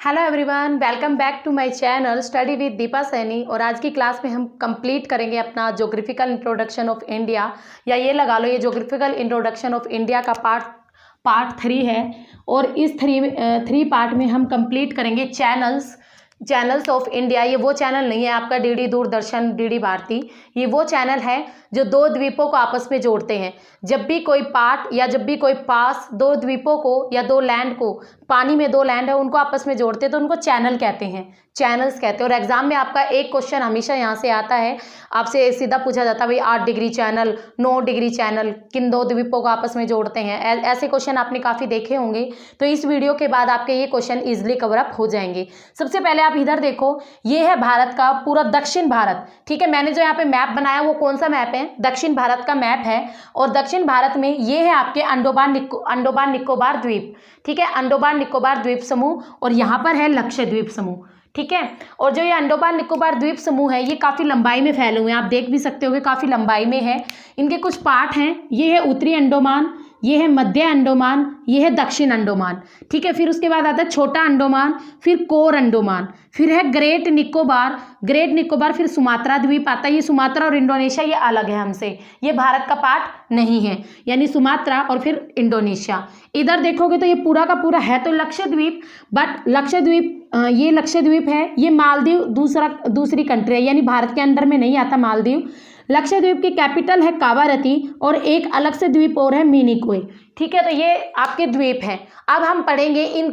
Hello everyone, welcome back to my channel study with Deepa Saini. और आज की क्लास में हम कंप्लीट करेंगे अपना ज्योग्राफिकल इंट्रोडक्शन ऑफ इंडिया, या ये लगा लो ये ज्योग्राफिकल इंट्रोडक्शन ऑफ इंडिया का पार्ट 3 है। और इस थ्री पार्ट में हम कंप्लीट करेंगे चैनल्स ऑफ इंडिया। ये वो चैनल नहीं है आपका डीडी दूरदर्शन, डीडी भारती। ये वो चैनल है जो दो द्वीपों को आपस में जोड़ते हैं। जब भी कोई पार्ट या जब भी कोई पास दो द्वीपों को या दो लैंड को, पानी में दो लैंड है उनको आपस में जोड़ते हैं तो उनको चैनल कहते हैं, चैनल्स कहते हैं। और एग्जाम में आपका एक क्वेश्चन हमेशा यहाँ से आता है, आपसे सीधा पूछा जाता है भाई 8 डिग्री चैनल, 9 डिग्री चैनल किन दो द्वीपों को आपस में जोड़ते हैं। ऐसे क्वेश्चन आपने काफ़ी देखे होंगे, तो इस वीडियो के बाद आपके ये क्वेश्चन ईजिली कवर अप हो जाएंगे। सबसे पहले आप इधर देखो, ये है भारत का पूरा दक्षिण भारत। ठीक है, मैंने जो यहाँ पे मैप बनाया वो कौन सा मैप है? दक्षिण भारत का मैप है। और दक्षिण भारत में ये है आपके अंडोमान निकोबार द्वीप। ठीक है, अंडोमान निकोबार द्वीप समूह, और यहाँ पर है लक्षद्वीप समूह। ठीक है, और जो ये अंडोमान निकोबार द्वीप समूह है ये काफ़ी लंबाई में फैले हुए हैं, आप देख भी सकते होगे काफ़ी लंबाई में है। इनके कुछ पार्ट हैं, ये है उत्तरी अंडोमान, ये है मध्य अंडोमान, ये है दक्षिण अंडोमान। ठीक है, फिर उसके बाद आता है छोटा अंडोमान, फिर कोर अंडोमान, फिर है ग्रेट निकोबार, फिर सुमात्रा द्वीप आता है। ये सुमात्रा और इंडोनेशिया ये अलग है हमसे, ये भारत का पार्ट नहीं है, यानी सुमात्रा और फिर इंडोनेशिया। इधर देखोगे तो ये पूरा का पूरा है तो लक्षद्वीप, बट ये लक्षद्वीप है, ये मालदीव दूसरी कंट्री है, यानी भारत के अंडर में नहीं आता मालदीव। लक्षद्वीप की कैपिटल है कावारती, और एक अलग से द्वीप और है मिनिकोय। ठीक है, तो ये आपके द्वीप हैं। अब हम पढ़ेंगे इन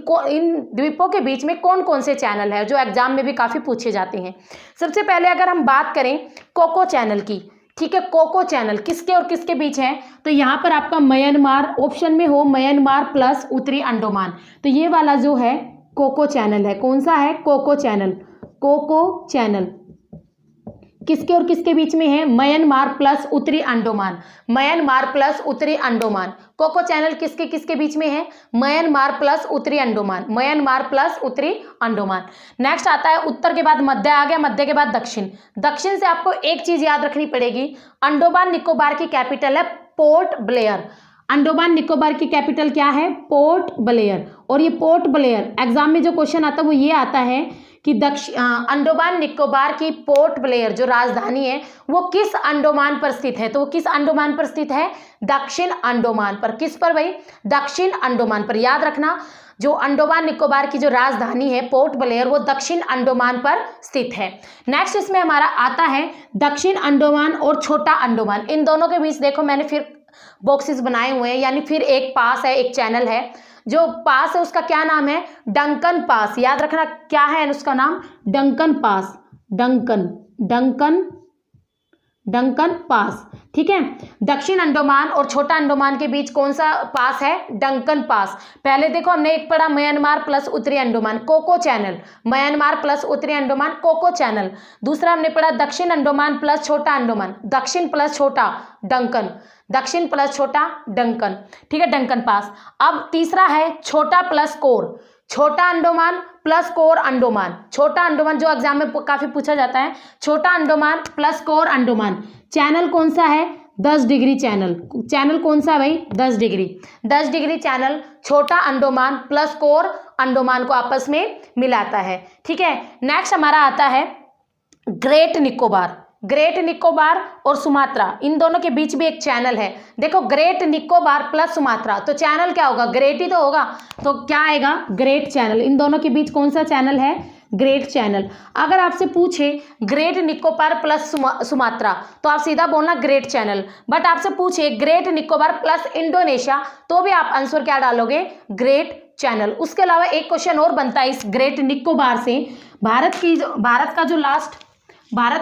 द्वीपों के बीच में कौन कौन से चैनल है जो एग्जाम में भी काफ़ी पूछे जाते हैं। सबसे पहले अगर हम बात करें कोको चैनल की, ठीक है, कोको चैनल किसके और किसके बीच है? तो यहाँ पर आपका म्यांमार ऑप्शन में हो, म्यांमार प्लस उत्तरी अंडोमान, तो ये वाला जो है कोको चैनल है। कौन सा है? कोको चैनल किसके और किसके बीच में है? म्यांमार प्लस उत्तरी अंडोमान, कोको चैनल किसके किसके बीच में है? म्यांमार प्लस उत्तरी अंडोमान। नेक्स्ट आता है उत्तर के बाद मध्य आ गया, मध्य के बाद दक्षिण से आपको एक चीज याद रखनी पड़ेगी, अंडोमान निकोबार की कैपिटल है पोर्ट ब्लेयर। अंडोमान निकोबार की कैपिटल क्या है? Port Blair. और ये पोर्ट ब्लेयर एग्जाम में जो क्वेश्चन आता है वो ये आता है कि अंडोमान निकोबार की पोर्ट ब्लेयर जो राजधानी है वो किस अंडोमान पर स्थित है? तो वो किस अंडोमान पर स्थित है? दक्षिण अंडोमान पर। किस पर भाई? दक्षिण अंडोमान पर। याद रखना, जो अंडोमान निकोबार की जो राजधानी है पोर्ट ब्लेयर वो दक्षिण अंडोमान पर स्थित है। नेक्स्ट इसमें हमारा आता है दक्षिण अंडोमान और छोटा अंडोमान। इन दोनों के बीच देखो मैंने फिर बॉक्सेस बनाए हुए हैं, यानी फिर एक पास है, एक चैनल है। जो पास है उसका क्या नाम है? डंकन पास। याद रखना क्या है उसका नाम? Duncan pass, Duncan pass. ठीक है, दक्षिण अंडोमान और छोटा अंडोमान के बीच कौन सा पास है? Duncan pass. पहले देखो हमने एक पढ़ा म्यांमार प्लस उत्तरी Andaman, Coco channel, Myanmar plus उत्तरी अंडोमान, कोको चैनल। दूसरा हमने पढ़ा दक्षिण अंडोमान प्लस छोटा अंडोमान, दक्षिण प्लस छोटा डंकन। ठीक है, डंकन पास। अब तीसरा है छोटा प्लस कोर, छोटा अंडोमान प्लस कोर अंडोमान। छोटा अंडोमान जो एग्जाम में काफी पूछा जाता है, छोटा Andaman plus core Andaman. Channel कौन सा है? 10 डिग्री चैनल कौन सा है भाई? 10 डिग्री चैनल छोटा अंडोमान प्लस कोर अंडोमान को आपस में मिलाता है। ठीक है, नेक्स्ट हमारा आता है ग्रेट निकोबार और सुमात्रा, इन दोनों के बीच भी एक चैनल है। देखो ग्रेट निकोबार प्लस सुमात्रा, तो चैनल क्या होगा? ग्रेट ही तो होगा, तो क्या आएगा? Great channel. इन दोनों के बीच कौन सा चैनल है? Great channel. अगर आपसे पूछे ग्रेट निकोबार प्लस सुमात्रा तो आप सीधा बोलना ग्रेट चैनल, बट आपसे पूछे ग्रेट निकोबार प्लस इंडोनेशिया तो भी आप आंसर क्या डालोगे? Great channel. उसके अलावा एक क्वेश्चन और बनता है इस ग्रेट निकोबार से, भारत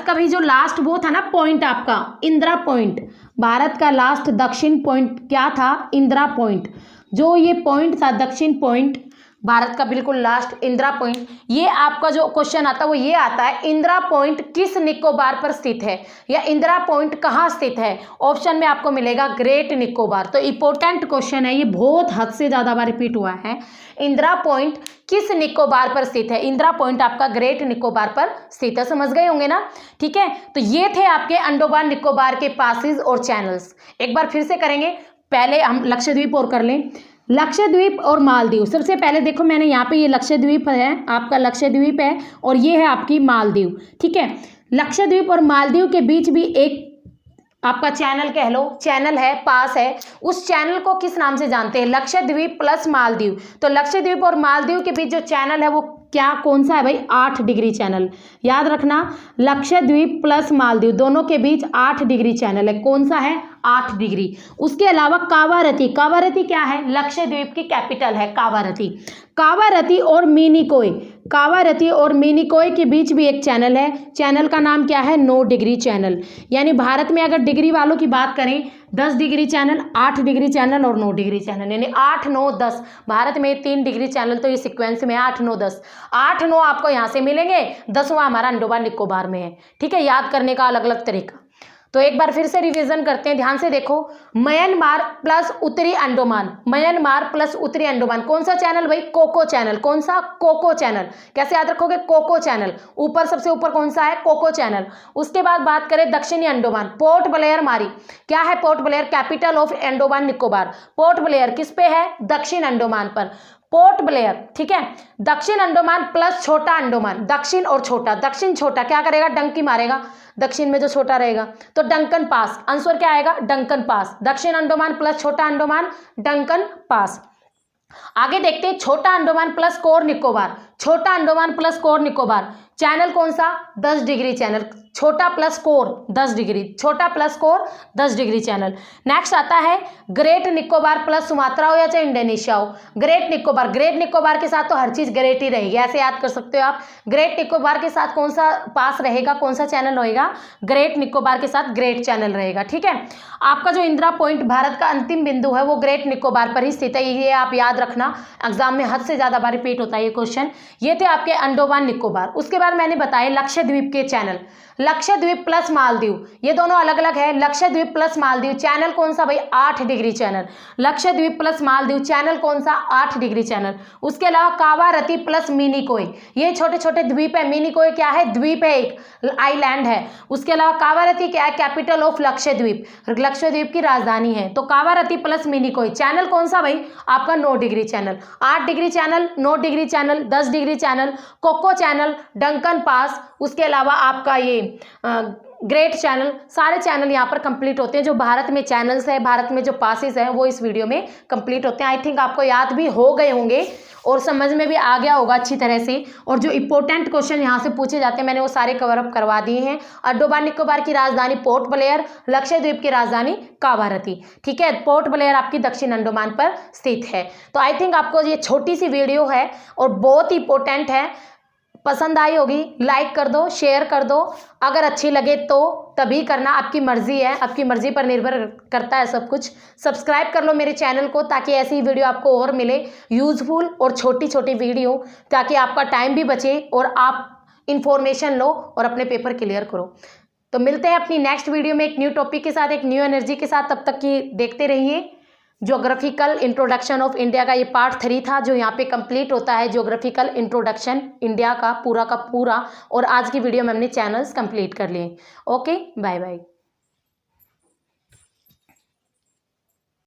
का भी जो लास्ट वो था ना पॉइंट आपका, इंदिरा पॉइंट। भारत का लास्ट दक्षिण पॉइंट क्या था? इंदिरा पॉइंट। जो ये पॉइंट था दक्षिण पॉइंट, भारत का बिल्कुल लास्ट इंदिरा पॉइंट, ये आपका जो क्वेश्चन आता है वो ये आता है इंदिरा पॉइंट किस निकोबार पर स्थित है, या इंदिरा पॉइंट कहाँ स्थित है? ऑप्शन में आपको मिलेगा ग्रेट निकोबार। तो इंपॉर्टेंट क्वेश्चन है ये, बहुत हद से ज्यादा बार रिपीट हुआ है। इंदिरा पॉइंट किस निकोबार पर स्थित है? इंदिरा पॉइंट आपका ग्रेट निकोबार पर स्थित है। समझ गए होंगे ना? ठीक है, तो ये थे आपके अंडोमान निकोबार के पासेस और चैनल्स। एक बार फिर से करेंगे, पहले हम लक्षद्वीप और कर लें। लक्षद्वीप और मालदीव। सबसे पहले देखो मैंने यहाँ पे ये लक्षद्वीप है, आपका लक्षद्वीप है, और ये है आपकी मालदीव। ठीक है, लक्षद्वीप और मालदीव के बीच भी एक आपका चैनल कह लो, चैनल है, पास है। उस चैनल को किस नाम से जानते हैं? लक्षद्वीप प्लस मालदीव। तो लक्षद्वीप और मालदीव के बीच जो चैनल है वो क्या, कौन सा है भाई? 8 डिग्री चैनल। याद रखना, लक्षद्वीप प्लस मालदीव दोनों के बीच 8 डिग्री चैनल है। कौन सा है? 8 डिग्री। उसके अलावा कावारती, कावारती क्या है? लक्षद्वीप की कैपिटल है कावारती। कावारती और मिनिकोय, कावारती और मिनिकोय के बीच भी एक चैनल है। चैनल का नाम क्या है? 9 डिग्री चैनल। यानी भारत में अगर डिग्री वालों की बात करें, 10 डिग्री चैनल, 8 डिग्री चैनल और 9 डिग्री चैनल, यानी 8, 9, 10। भारत में 3 डिग्री चैनल तो ये सीक्वेंस में 8, 9, 10। 8, 9 आपको यहाँ से मिलेंगे, 10वां हमारा अंडोमान निकोबार में है। ठीक है, याद करने का अलग अलग तरीका। तो एक बार फिर से रिवीजन करते हैं, ध्यान से देखो। म्यांमार प्लस उत्तरी अंडोमान, म्यांमार प्लस उत्तरी अंडोमान, कौन सा चैनल भाई? Coco channel. कौन सा? Coco channel. कैसे याद रखोगे? Coco channel. ऊपर सबसे ऊपर कौन सा है? Coco channel. उसके बाद बात करें दक्षिणी अंडोमान, पोर्ट ब्लेयर मारी। क्या है port Blair? Capital of Andaman Nicobar. Port Blair किस पे है? दक्षिण अंडोमान पर, पोर्ट ब्लेयर। ठीक है, दक्षिण अंडोमान प्लस छोटा अंडोमान, दक्षिण और छोटा, दक्षिण छोटा क्या करेगा? डंकी मारेगा दक्षिण में जो छोटा रहेगा, तो डंकन पास। आंसर क्या आएगा? Duncan pass. दक्षिण अंडोमान प्लस छोटा अंडोमान, डंकन पास। आगे देखते हैं छोटा अंडोमान प्लस कोर निकोबार, छोटा Andaman plus core Nicobar, channel कौन सा? 10 डिग्री चैनल। छोटा प्लस कोर 10 डिग्री, छोटा plus core 10 degree channel. Next आता है ग्रेट निकोबार प्लस सुमात्रा हो या चाहे इंडोनेशिया हो। ग्रेट निकोबार, ग्रेट निकोबार के साथ तो हर चीज ग्रेट ही रहेगी, ऐसे याद कर सकते हो आप। ग्रेट निकोबार के साथ कौन सा पास रहेगा, कौन सा चैनल रहेगा? ग्रेट निकोबार के साथ ग्रेट चैनल रहेगा। ठीक है, आपका जो इंदिरा पॉइंट भारत का अंतिम बिंदु है वो ग्रेट निकोबार पर ही स्थित है, ये आप याद रखना। एग्जाम में हद से ज्यादा बार रिपीट होता है ये क्वेश्चन। ये थे आपके अंडोमान निकोबार। उसके बाद मैंने बताया लक्षद्वीप के चैनल, लक्षद्वीप प्लस मालदीव, ये दोनों अलग अलग है। लक्षद्वीप प्लस मालदीव चैनल कौन सा भाई? 8 degree channel. Lakshadweep plus Maldives channel कौन सा? 8 डिग्री चैनल। उसके अलावा कावारती प्लस मिनिकोय, ये छोटे छोटे द्वीप है। मिनिकोय क्या है? द्वीप है, एक आइलैंड है। उसके अलावा कावारती क्या है? कैपिटल ऑफ लक्षद्वीप, लक्षद्वीप की राजधानी है। तो कावारती प्लस मिनिकोय चैनल कौन सा भाई? आपका 9 degree channel. 8 degree channel, 9 degree channel, 10 degree channel, Coco channel, Duncan pass, उसके अलावा आपका ये ग्रेट चैनल, सारे चैनल यहाँ पर कंप्लीट होते हैं। जो भारत में चैनल्स है, भारत में जो पासेस है वो इस वीडियो में कंप्लीट होते हैं। आई थिंक आपको याद भी हो गए होंगे और समझ में भी आ गया होगा अच्छी तरह से। और जो इंपॉर्टेंट क्वेश्चन यहाँ से पूछे जाते हैं मैंने वो सारे कवर अप करवा दिए हैं। अंडोमान निकोबार की राजधानी पोर्ट ब्लेयर, लक्षद्वीप की राजधानी कावारती। ठीक है, पोर्ट ब्लेयर आपकी दक्षिण अंडोमान पर स्थित है। तो आई थिंक आपको ये छोटी सी वीडियो है और बहुत ही इंपॉर्टेंट है, पसंद आई होगी, लाइक कर दो, शेयर कर दो। अगर अच्छी लगे तो तभी करना, आपकी मर्जी है, आपकी मर्जी पर निर्भर करता है सब कुछ। सब्सक्राइब कर लो मेरे चैनल को ताकि ऐसी वीडियो आपको और मिले, यूजफुल और छोटी छोटी वीडियो, ताकि आपका टाइम भी बचे और आप इंफॉर्मेशन लो और अपने पेपर क्लियर करो। तो मिलते हैं अपनी नेक्स्ट वीडियो में एक न्यू टॉपिक के साथ, एक न्यू एनर्जी के साथ। तब तक की देखते रहिए। ज्योग्राफिकल इंट्रोडक्शन ऑफ इंडिया का ये पार्ट 3 था जो यहाँ पे कंप्लीट होता है। ज्योग्राफिकल इंट्रोडक्शन इंडिया का पूरा। और आज की वीडियो में हमने चैनल्स कंप्लीट कर लिए। Okay, bye bye.